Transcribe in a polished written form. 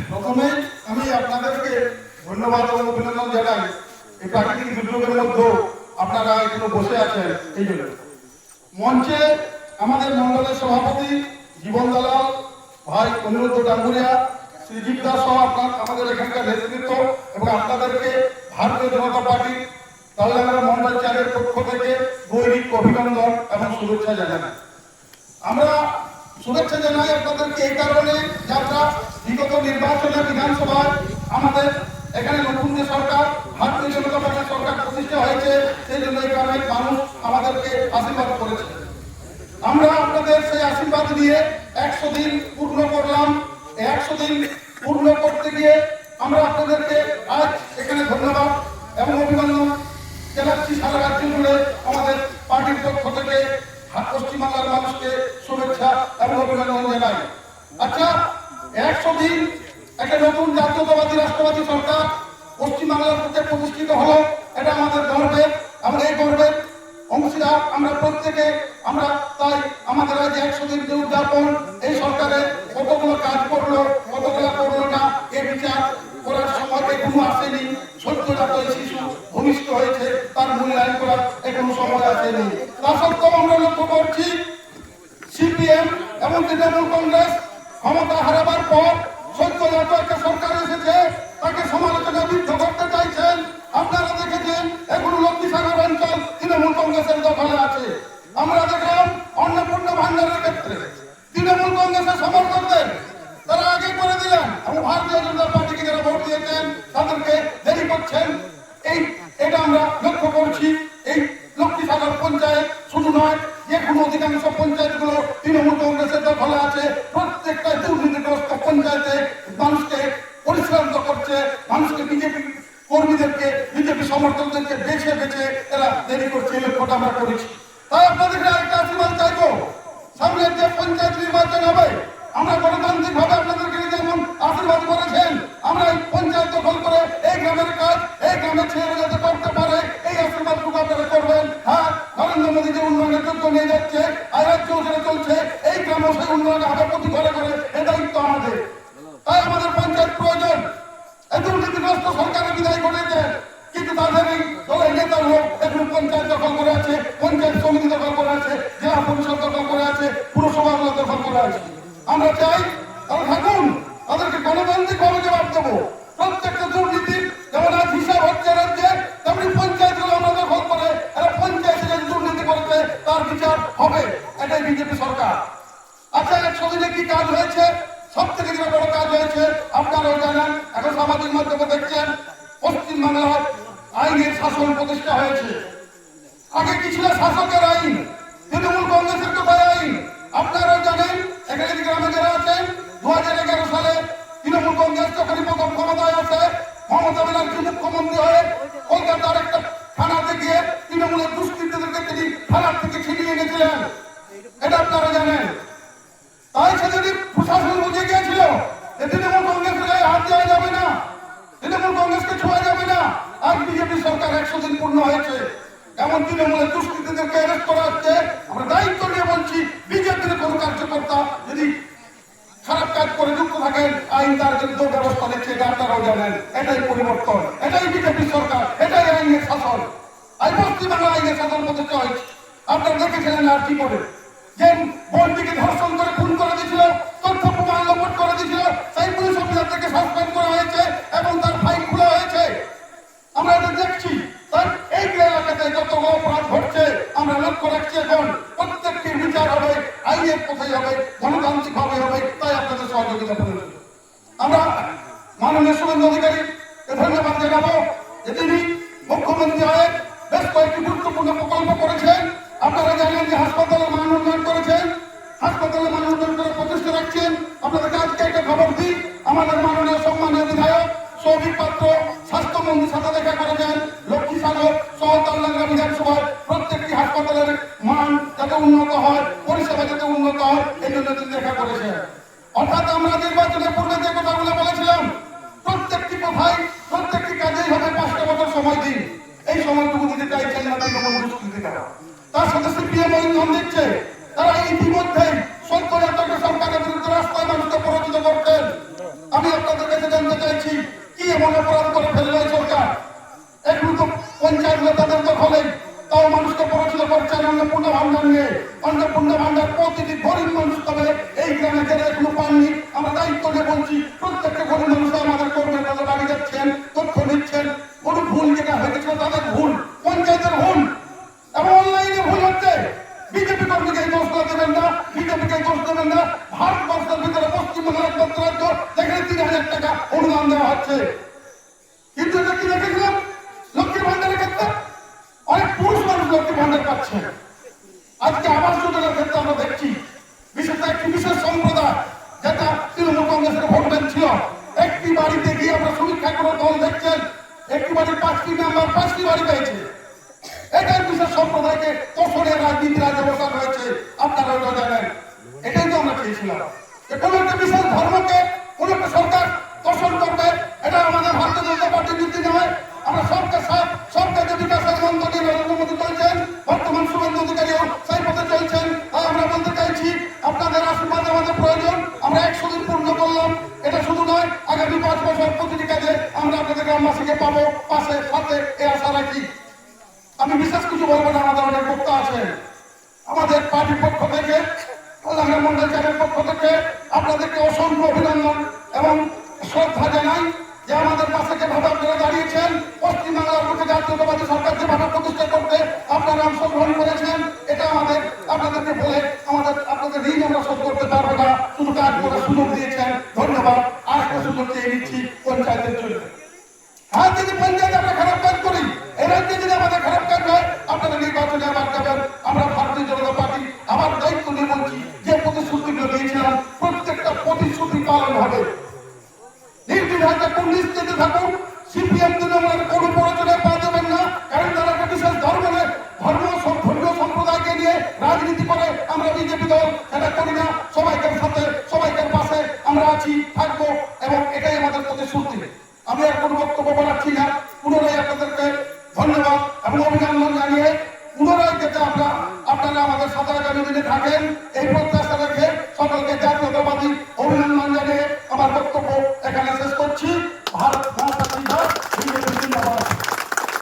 প্রথমে আমি আপনাদেরকে ধন্যবাদ এবং অভিনন্দন জানাই। এই প্রাকৃতিক দুর্যোগের মধ্যে আপনারা এখনো বসে আছেন। এই জন্য মঞ্চে আমাদের মন্ডলের সভাপতি জীবন দালাল ভাই অনিরুদ্ধ ডাঙ্গুরিয়া, শ্রীজীব দাস সহ আমাদের এখানকার নেতৃত্ব এবং আপনাদেরকে ভারতীয় জনতা পার্টি তালডাঙ্গা মন্ডল চারের পক্ষ থেকে দৈনিক অভিনন্দন এবং শুভেচ্ছা জানাই। আমরা শুভেচ্ছা জানাই আপনাদেরকে এই কারণে যে আমরা বিগত নির্বাচনে বিধানসভায় আমাদের এখানে নতুন যে সরকার ভারতীয় জনতা পার্টির সরকার প্রতিষ্ঠা হয়েছে, সেই জন্য এই গ্রামের মানুষ আমাদেরকে আশীর্বাদ করেছে। আমরা আপনাদের সেই আশীর্বাদ নিয়ে 100 দিন পূর্ণ করলাম। 100 দিন পূর্ণ করতে গিয়ে আমরা আপনাদেরকে আজ এখানে ধন্যবাদ এবং অভিনন্দন জানাচ্ছি। সারা রাজ্য জুড়ে আমাদের পার্টির পক্ষ থেকে পশ্চিমবাংলার মানুষকে শুভেচ্ছা এবং অভিনন্দন জানাই। আচ্ছা, 100 দিন একটা নতুন জাতীয়তাবাদী রাষ্ট্রবাদী সরকার পশ্চিমবাংলার বুকে প্রতিষ্ঠিত হলো, এটা আমাদের গর্বের এবং এই গর্বের অংশীদার আমরা প্রত্যেকে। আমরা তাই আমাদের আজ 100 দিন যে উদযাপন, এই সরকারের কতগুলো কাজ করলো কতগুলো করলো না এ বিচার করার সময় এখনো আসেনি। সদ্যজাত শিশু ভূমিষ্ঠ হয়েছে, তার মূল্যায়ন করার এখনো সময় আসেনি। তা সত্ত্বেও আমরা লক্ষ্য করছি সিপিএম এবং তৃণমূল কংগ্রেস ক্ষমতা হারাবার পর সদ্যজাত একটা সরকার এসেছে, তাকে সমালোচনা বিদ্ধ করতে চাইছেন। আপনারা দেখেছেন এখনো লক্ষ্মীসাগর অঞ্চল তৃণমূল কংগ্রেসের দখলে আছে। আমরা দেখলাম অন্নপূর্ণা ভান্ডারের ক্ষেত্রে তৃণমূল কংগ্রেসের সমর্থকদের তারা আগে করে দিলেন এবং ভারতীয় জনতা পার্টিকে যারা ভোট দিয়েছেন তাদেরকে দেরি করছেন। এটা আমরা লক্ষ্য করছি। এই লক্ষ্মীসাগর পঞ্চায়েত শুধু নয়, যে কোনো অধিকাংশ পঞ্চায়েতগুলো তৃণমূল কংগ্রেসের দখলে আছে। প্রত্যেকটা দুর্নীতিগ্রস্ত পঞ্চায়েতে মানুষকে পরিশ্রান্ত করছে, মানুষকে বিজেপি কর্মীদেরকে বিজেপি সমর্থকদেরকে বেছে বেছে এরা দেরি করছে। এই লক্ষ্যটা আমরা করেছি। তাই আপনাদের একটা আশীর্বাদ চাইবো, সামনে যে পঞ্চায়েত নির্বাচন হবে আমরা গণতান্ত্রিক ভাবে আপনাদেরকে যেমন আশীর্বাদ করেছেন, আমরা এই পঞ্চায়েত দখল করে এই গ্রামের কাজ এই গ্রামের ছেলেরা যাতে করতে পারে এই আশীর্বাদটুকু আপনারা করবেন। হ্যাঁ, নরেন্দ্র মোদী যে উন্নয়নের যোগ্য নিয়ে যাচ্ছে, রাজ্য সেটা চলছে, এই গ্রামও সেই উন্নয়ন হবে প্রতি ঘরে ঘরে, এ দায়িত্ব আমাদের। তাই আমাদের পঞ্চায়েত প্রয়োজন। এই দুর্নীতিগ্রস্ত সরকারের বিদায় করেছে, কিন্তু তাদের এই দলের নেতার লোক এখন পঞ্চায়েত দখল করে আছে, পঞ্চায়েত সমিতি দখল করে আছে, জেলা পরিষদ দখল করে আছে, পুরসভাগুলো দখল করে আছে। আমরা চাই তারা থাকুন, তাদেরকে গণতান্ত্রিক ভাবে জবাব দেবো। প্রত্যেকটা দুর্নীতির যেমন আজ হিসাব হচ্ছে রাজ্যে, তেমনি পঞ্চায়েতগুলো আমরা দখল করে এরা পঞ্চায়েতে যে দুর্নীতি করেছে তার বিচার হবে। এটাই বিজেপি সরকার। আচ্ছা, 100 দিনে কি কাজ হয়েছে? সব থেকে যেটা বড় কাজ হয়েছে আপনারাও জানেন, এখন সামাজিক মাধ্যমে দেখছেন পশ্চিমবাংলার আইনের শাসন প্রতিষ্ঠা হয়েছে। আগে কি ছিল শাসকের আইন, তৃণমূল কংগ্রেসের কোথায় আইন? আপনারাও জানেন, এখানে গ্রামে যারা আছেন 2011 সালে তৃণমূল কংগ্রেস যখনই প্রথম ক্ষমতায় আসে, মমতা ব্যানার্জি মুখ্যমন্ত্রী হয়ে কলকাতার একটা থানাতে গিয়ে তৃণমূলের দুষ্কৃতীদেরকে তিনি থানার থেকে ছিনিয়ে এনেছিলেন। এটা আপনারা জানেন। তাই সেদিনই প্রশাসন বুঝে গিয়েছিল যে তৃণমূল কংগ্রেসের গায়ে হাত দেওয়া যাবে না, তৃণমূল কংগ্রেসকে ছোঁয়া যাবে না। আজ বিজেপি সরকার 100 দিন পূর্ণ হয়েছে, এমন তৃণমূলের দুষ্কৃতীদেরকে অ্যারেস্ট করা হচ্ছে। আমরা দায়িত্ব নিয়ে বলছি, বিজেপির কোন কার্যকর্তা যদি খারাপ কাজ করে যুক্ত থাকেন, আইন তার বিরুদ্ধে ব্যবস্থা নিচ্ছে, এটা আপনারাও জানেন। এটাই পরিবর্তন, এটাই বিজেপি সরকার, এটাই আইনের শাসন। আজ পশ্চিমবাংলা আইনের শাসন প্রতিষ্ঠা হয়েছে। আপনারা দেখেছিলেন আর কি করে যে বন্দিকে ধর্ষণ করে খুন করে দিয়েছিল, তথ্য প্রমাণ লোপাট করে দিয়েছিল, সেই পুলিশ অফিসারকে সাসপেন্ড করা হয়েছে এবং তার ফাইল খোলা হয়েছে। আমরা এটা দেখছি। তাই এই এলাকাতে যত অপরাধ ঘটছে আমরা লক্ষ্য রাখছি। এখন প্রত্যেকটির বিচার হবে, আইনের কোথায় হবে, গণতান্ত্রিক ভাবে হবে। তাই আপনাদের সহযোগিতা প্রয়োজন। আমরা মাননীয় শুভেন্দু অধিকারীকে ধন্যবাদ জানাবো যে তিনি মুখ্যমন্ত্রী হয়ে বেশ কয়েকটি গুরুত্বপূর্ণ প্রকল্প করেছেন। আপনারা জানেন যে হাসপাতালের মান উন্নয়ন করেছেন, হাসপাতালের মান উন্নয়ন করে প্রতিষ্ঠা রাখছেন। আপনাদেরকে আজকে একটা খবর দিই, আমাদের মাননীয় সম্মানীয় বিধায়ক সৌভিক পাত্র স্বাস্থ্যমন্ত্রীর সাথে দেখা করেছেন। লক্ষ্মীসাগর সহ তালডাঙ্গা বিধানসভায় প্রত্যেকটি হাসপাতালের মান যাতে উন্নত হয়, পরিষেবা যাতে উন্নত হয়, এই জন্য তিনি দেখা করেছেন। অর্থাৎ আমরা নির্বাচনের পূর্বে যে কথাগুলো বলেছিলাম, প্রত্যেকটি কথাই প্রত্যেকটি কাজেই হবে 5টা বছর সময় দিন। এই সময়টুকু দিতে চাইছেন না তৃণমূল দুষ্কৃতীরা। তার সাথে সিপিএম ইন্ধন দিচ্ছে। তারা ইতিমধ্যেই 70 সরকারের বিরুদ্ধে রাস্তায় মানুষকে পরাজিত করতেন। আমি আপনাদের কাছে জানতে চাইছি, কি এমন অপরাধ করে ফেললো এই সরকার? একটু তো পঞ্চায়েত নেতাদের দখলে, তাও মানুষকে পরাজিত করছেন অন্নপূর্ণ ভান্ডার নিয়ে। অন্নপূর্ণ ভান্ডার প্রতিটি গরিব মানুষ তবে এই গ্রামে যারা এখনো পাননি, আমরা দায়িত্ব নিয়ে বলছি, প্রত্যেকটা গরিব মানুষ আমাদের করবেন, তাদের বাড়ি যাচ্ছেন, তথ্য দিচ্ছেন। কোনো ভুল যেটা হয়েছিল তাদের ভুল, পঞ্চায়েতের ভুল এবং অনলাইনে ভুল হচ্ছে। বিজেপি কর্মীকে দোষ দেবেন না, বিজেপিকে দোষ দেবেন না। ভারতবর্ষের ভিতরে পশ্চিমবঙ্গের একমাত্র রাজ্য যেখানে 3000 টাকা অনুদান দেওয়া হচ্ছে। কিন্তু এটা কি দেখেছিলাম লক্ষ্মীর ভান্ডারের ক্ষেত্রে? অনেক পুরুষ মানুষ লক্ষ্মীর ভান্ডার পাচ্ছে। আজকে আবাস যোজনার ক্ষেত্রে আমরা দেখছি বিশেষ একটি বিশেষ সম্প্রদায় যেটা তৃণমূল কংগ্রেসের ভোট ব্যাংক ছিল, একটি বাড়িতে গিয়ে আমরা সমীক্ষা করে দল দেখছেন, একটি বাড়ির 5টি মেম্বার 5টি বাড়ি পেয়েছে। এটাই বিশেষ সম্প্রদায়কে তোষণের রাজনীতি রাজ্যে বসানো হয়েছে, আপনারা ওটা জানেন। এটাই তো আমরা চেয়েছিলাম যে কোনো একটা বিশেষ ধর্মকে কোনো একটা সরকার তোষণ করবে, এটা আমাদের ভারতীয় জনতা পার্টির নীতি নয়। আমরা সবকে সাথ সবকে যে বিকাশের মন্ত্র নিয়ে নরেন্দ্র মোদী চলছেন, বর্তমান শুভেন্দু অধিকারীও সেই পথে চলছেন। তাই আমরা বলতে চাইছি, আপনাদের আশীর্বাদ আমাদের প্রয়োজন। আমরা 100 দিন পূর্ণ করলাম, এটা শুধু নয়, আগামী 5 বছর প্রতিটি কাজে আমরা আপনাদের গ্রামবাসীকে পাবো, পাশে সাথে এই আশা রাখি। আমি বিশেষ কিছু বলবো না, আমাদের অনেক বক্তা আছেন। আমাদের পার্টির পক্ষ থেকে, কল্যাণ মন্ডল চ্যানেল পক্ষ থেকে আপনাদেরকে অসংখ্য অভিনন্দন এবং শ্রদ্ধা জানাই যে আমাদের পাশে যেভাবে আপনারা দাঁড়িয়েছেন, পশ্চিমবাংলার বুকে জাতীয়তাবাদী সরকার যেভাবে প্রতিষ্ঠা করতে আপনারা অংশগ্রহণ করেছেন, এটা আমাদের আপনাদেরকে বলে আপনাদের ঋণ আমরা শোধ করতে পারবো না, শুধু কাজ করার সুযোগ দিয়েছেন, ধন্যবাদ। আর একটা সুযোগ দিয়ে নিচ্ছি পঞ্চায়েতের জন্য। হ্যাঁ, যদি পঞ্চায়েত আমরা খারাপ কাজ করি, এই রাজ্যে যদি আমাদের খারাপ কাজ হয়, আপনারা নির্বাচনে আবার যাবেন। আমরা ভারতীয় জনতা পার্টি আবার দায়িত্ব নিয়ে বলছি, যে প্রতিশ্রুতিগুলো দিয়েছিলাম প্রত্যেকটা প্রতিশ্রুতি পালন হবে। নির্দ্বিধায় কোন নিশ্চিতে থাকুন, সিপিএম তৃণমূলের কোনো প্রয়োজনে পা দেবেন না, কারণ তারা একটা বিশেষ ধর্মের ধর্মীয় সম্প্রদায়কে নিয়ে রাজনীতি করে। আমরা বিজেপি দল এটা করি না, সবাইকে সাথে সবাইকে পাশে আমরা আছি, থাকবো এবং এটাই আমাদের প্রতিশ্রুতি। আমি আর কোনো বক্তব্য বলাচ্ছি না, পুনরায় আপনাদেরকে ধন্যবাদ এবং অভিনন্দন জানিয়ে পুনরায় যেতে আপনারা আমাদের সাথে আগামী দিনে থাকেন, এই প্রত্যাশা রেখে সকলকে জাতীয়